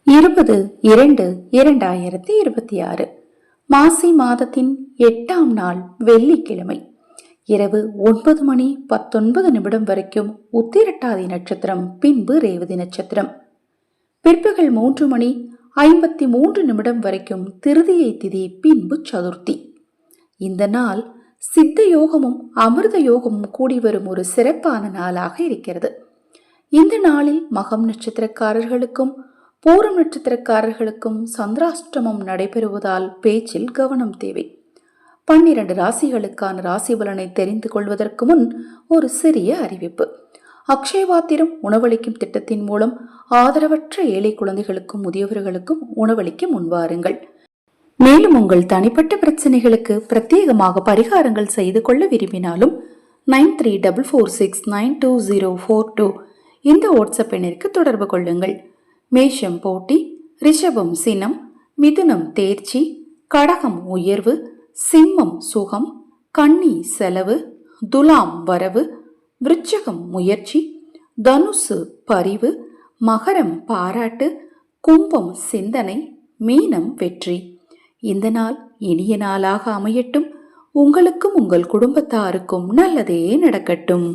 20/2/2026 மாசி மாதத்தின் 8ஆம் நாள் வெள்ளிக்கிழமை இரவு 9:19 வரைக்கும் உத்திரட்டாதி நட்சத்திரம், பின்பு ரேவதி நட்சத்திரம். பிற்பகல் 3:53 வரைக்கும் திருதியை திதி, பின்பு சதுர்த்தி. இந்த நாள் சித்த யோகமும் அமிர்த யோகமும் கூடி வரும் ஒரு சிறப்பான நாளாக இருக்கிறது. இந்த நாளில் மகம் நட்சத்திரக்காரர்களுக்கும் பூரம் நட்சத்திரக்காரர்களுக்கும் சந்திராஷ்டமம் நடைபெறுவதால் பேச்சில் கவனம் தேவை. 12 ராசிகளுக்கான ராசி பலனை தெரிந்து கொள்வதற்கு முன் ஒரு சிறிய அறிவிப்பு. அக்ஷயவாத்திரம் உணவளிக்கும் திட்டத்தின் மூலம் ஆதரவற்ற ஏழை குழந்தைகளுக்கும் முதியவர்களுக்கும் உணவளிக்க முன்வாருங்கள். மேலும் உங்கள் தனிப்பட்ட பிரச்சனைகளுக்கு பிரத்யேகமாக பரிகாரங்கள் செய்து கொள்ள விரும்பினாலும் 9344692042 இந்த வாட்ஸ்அப் எண்ணிற்கு தொடர்பு கொள்ளுங்கள். மேஷம் போட்டி, ரிஷபம் சினம், மிதுனம் தேர்ச்சி, கடகம் உயர்வு, சிம்மம் சுகம், கன்னி செலவு, துலாம் வரவு, விருச்சகம் முயற்சி, தனுசு பரிவு, மகரம் பாராட்டு, கும்பம் சிந்தனை, மீனம் வெற்றி. இந்த நாள் இனிய நாளாக அமையட்டும். உங்களுக்கும் உங்கள் குடும்பத்தாருக்கும் நல்லதே நடக்கட்டும்.